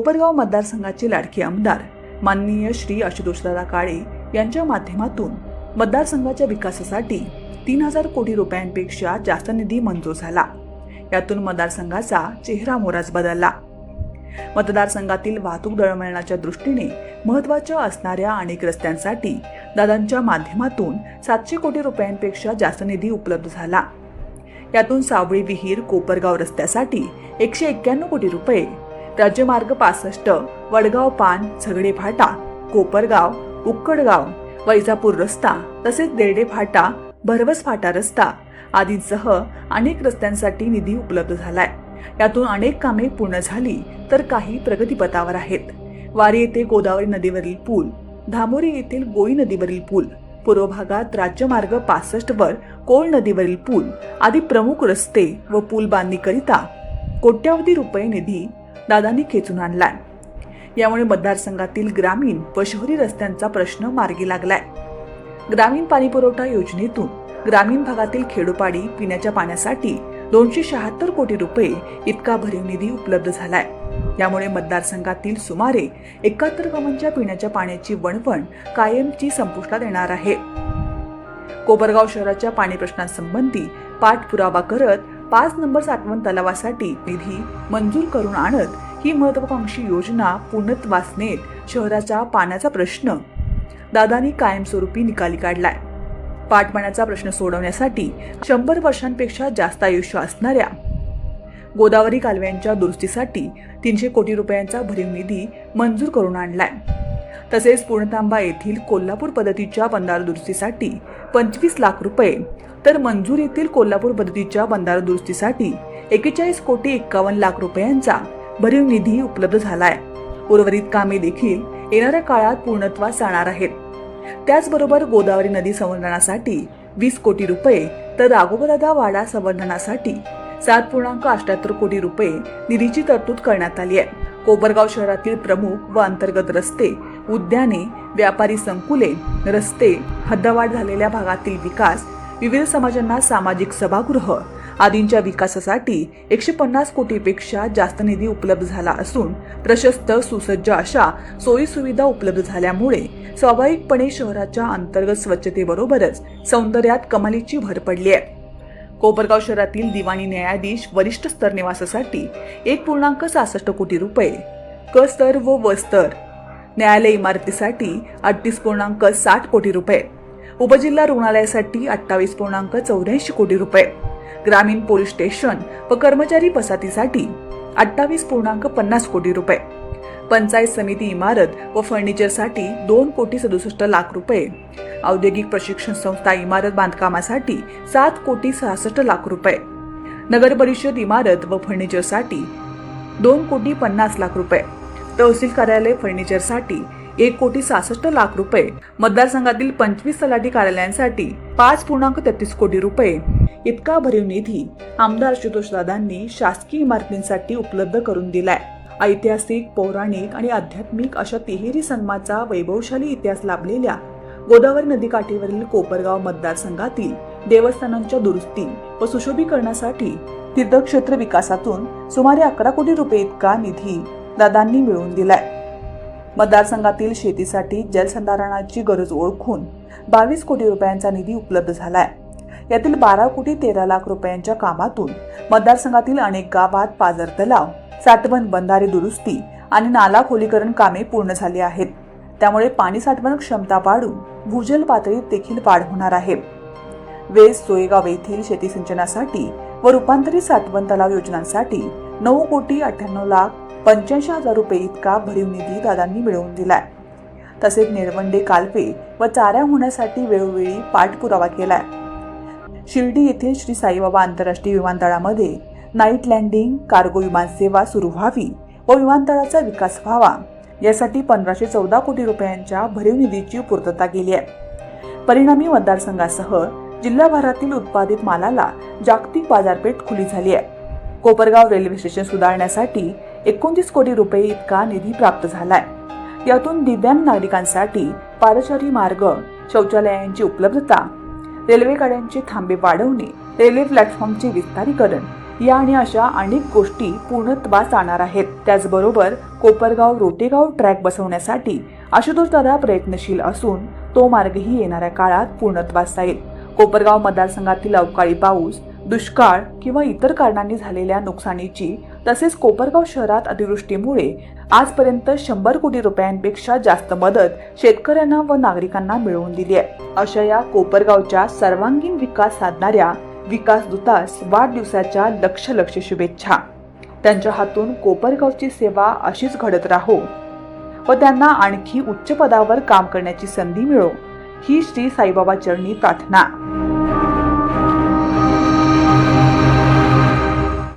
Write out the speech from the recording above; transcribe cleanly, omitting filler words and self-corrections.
कोपरगाव मतदारसंघाचे लाडके आमदार माननीय श्री आशुतोषदादा काळे यांच्या माध्यमातून मतदारसंघाच्या विकासासाठी 3000 कोटी रुपयांपेक्षा जास्त निधी मंजूर झाला। यातून मतदारसंघाचा चेहरा मोहराच बदलला। मतदारसंघातील वाहतूक दळणवळणाच्या दृष्टीने महत्त्वाच्या असणाऱ्या अनेक रस्त्यांसाठी दादांच्या माध्यमातून 700 कोटी रुपयांपेक्षा जास्त निधी उपलब्ध झाला। यातून सावळी विहीर कोपरगाव रस्त्यासाठी 191 कोटी रुपये, राज्यमार्ग 65, वडगाव पान झगडे फाटा, कोपरगाव, उक्कडगाव, वैजापूर रस्ता तसेच देरडे फाटा, भरवस फाटा रस्ता आदींसह अनेक रस्त्यांसाठी निधी उपलब्ध झालाय। यातून अनेक कामे पूर्ण झाली तर काही प्रगतीपथावर आहेत। वारी येथे गोदावरी नदीवरील पूल, धामोरी येथील गोई नदीवरील पूल, पूर्व भागात राज्यमार्ग 65 वर कोळ नदीवरील पूल आदी प्रमुख रस्ते व पूल बांधणीकरिता कोट्यावधी रुपये निधी दादांनी खेचून आणलाय। यामुळे मतदारसंघातील ग्रामीण व शहरी रस्त्यांचा प्रश्न मार्गी लागलाय। ग्रामीण पाणीपुरवठा योजनेतून ग्रामीण भागातील खेडोपाडी पिण्याच्या पाण्यासाठी 276 कोटी रुपये इतका भरीव निधी उपलब्ध झालाय। यामुळे मतदारसंघातील सुमारे 71 गावांच्या पिण्याच्या पाण्याची वणवण कायमची संपुष्टात येणार आहे। कोपरगाव शहराच्या पाणी प्रश्नांसंबंधी पाठपुरावा करत 5 नंबर साठवण तलावासाठी निधी मंजूर करून आणत ही महत्त्वाकांक्षी योजना पूर्णत्वास नेत शहराचा पाण्याचा प्रश्न दादांनी कायमस्वरूपी निकाली काढलाय। पाटपाण्याचा प्रश्न सोडवण्यासाठी 100 वर्षांपेक्षा जास्त आयुष्य असणाऱ्या गोदावरी कालव्यांच्या दुरुस्तीसाठी 300 कोटी रुपयांचा भरीव निधी मंजूर करून आणलाय। तसेच पूर्णतांबा येथील कोल्हापूर पद्धतीच्या बंधारा दुरुस्तीसाठी 25 लाख रुपये, तर मंजूर येथील कोल्हापूर पद्धतीच्या बंधारा दुरुस्तीसाठी 41 कोटी 51 लाख रुपयांचा भरीव निधी उपलब्ध झालाय। उर्वरित कामे देखील येणाऱ्या काळात पूर्णत्वास जाणार आहेत। त्याचबरोबर गोदावरी नदी संवर्धनासाठी 20 कोटी रुपये, तर राघोबदादा वाडा संवर्धनासाठी 7.78 कोटी रुपये निधीची तरतूद करण्यात आली आहे। कोपरगाव शहरातील प्रमुख व अंतर्गत रस्ते, उद्याने, व्यापारी संकुले, रस्ते, हद्दवाढ झालेल्या भागातील विकास, विविध समाजांना सामाजिक सभागृह आदींच्या विकासासाठी 150 कोटीपेक्षा जास्त निधी उपलब्ध झाला असून प्रशस्त सुसज्ज अशा सोयी सुविधा उपलब्ध झाल्यामुळे स्वाभाविकपणे शहराच्या अंतर्गत स्वच्छतेबरोबरच सौंदर्यात कमालीची भर पडली आहे। कोपरगाव शहरातील दिवाणी न्यायाधीश वरिष्ठ स्तर निवासासाठी 1.66 कोटी रुपये, क स्तर व व स्तर न्यायालय इमारतीसाठी 38.60 कोटी रुपये, उपजिल्हा रुग्णालयासाठी 28.84 कोटी रुपये, ग्रामीण पोलीस स्टेशन व कर्मचारी वसाहतीसाठी 28.50 कोटी रुपये, पंचायत समिती इमारत व फर्निचरसाठी 2 कोटी 67 लाख रुपये, औद्योगिक प्रशिक्षण संस्था इमारत बांधकामासाठी 7 कोटी 66 लाख रुपये, नगर परिषद इमारत व फर्निचरसाठी 2 कोटी 50 लाख रुपये, तहसील कार्यालय फर्निचरसाठी 1 कोटी 66 लाख रुपये, मतदारसंघातील 25 तलाठी कार्यालयांसाठी 5.33 कोटी रुपये इतका भरीव निधी आमदार आशुतोषदादांनी शासकीय इमारतींसाठी उपलब्ध करून दिलाय। ऐतिहासिक, पौराणिक आणि आध्यात्मिक अशा तिहेरी संगमाचा वैभवशाली इतिहास लाभलेल्या गोदावरी नदीकाठीवरील कोपरगाव मतदारसंघातील देवस्थानांच्या दुरुस्ती व सुशोभीकरणासाठी तीर्थक्षेत्र विकासातून सुमारे 11 कोटी रुपये इतका निधी दादांनी मिळवून दिलाय। मतदारसंघातील शेतीसाठी जलसंधारणाची गरज ओळखून 22 कोटी रुपयांचा निधी उपलब्ध झालाय। यातील 12 कोटी 13 लाख रुपयांच्या कामातून मतदारसंघातील अनेक गावात पाझर तलाव, साठवण बंधारे दुरुस्ती आणि नाला खोलीकरण कामे पूर्ण झाली आहेत। त्यामुळे पाणी साठवण क्षमता वाढून भूजल पातळीत देखील वाढ होणार आहे। वेस सोयगाव येथील शेती सिंचनासाठी व रूपांतरित साठवण तलाव योजनांसाठी 9 कोटी 98 लाख 85 हजार रुपये इतका भरीव निधी दादांनी मिळवून दिलाय। तसेच निळवंडे कालवे व चाऱ्या होण्यासाठी वेळोवेळी पाठपुरावा केलाय। शिर्डी येथील श्री साईबाबा आंतरराष्ट्रीय विमानतळामध्ये नाईट लँडिंग कार्गो विमानसेवा सुरू व्हावी व विमानतळाचा विकास व्हावा यासाठी 1514 कोटी रुपयांच्या भरीव निधीची पूर्तता केली आहे। परिणामी मतदारसंघासह जिल्हाभरातील उत्पादित मालाला जागतिक बाजारपेठ खुली झाली आहे। कोपरगाव रेल्वे स्टेशन सुधारण्यासाठी 29 कोटी रुपये इतका निधी प्राप्त झालाय। यातून दिव्यांग नागरिकांसाठी पादचारी मार्ग, शौचालयांची उपलब्धता, रेल्वे गाड्यांचे थांबे वाढवणे, रेल्वे प्लॅटफॉर्मचे विस्तारीकरण या आणि अशा अनेक गोष्टी पूर्णत्वास जाणार आहेत. त्याचबरोबर कोपरगाव रोटेगाव ट्रॅक बसवण्यासाठी आशुतोष दादा प्रयत्नशील असून तो मार्गही येणाऱ्या काळात पूर्णत्वास जाईल. कोपरगाव मतदारसंघातील अवकाळी पाऊस, दुष्काळ किंवा इतर कारणांनी झालेल्या नुकसानीची तसेच कोपरगाव शहरात अतिवृष्टीमुळे आजपर्यंत 100 कोटी रुपयांपेक्षा जास्त मदत शेतकऱ्यांना व नागरिकांना मिळवून दिली आहे. अशा या कोपरगावच्या सर्वांगीण विकास साधणाऱ्या विकास दूतास वाढदिवसाच्या लक्ष शुभेच्छा. त्यांच्या हातून कोपरगावची सेवा अशीच घडत राहो व त्यांना आणखी उच्च पदावर काम करण्याची संधी मिळो ही श्री साईबाबा चरणी प्रार्थना.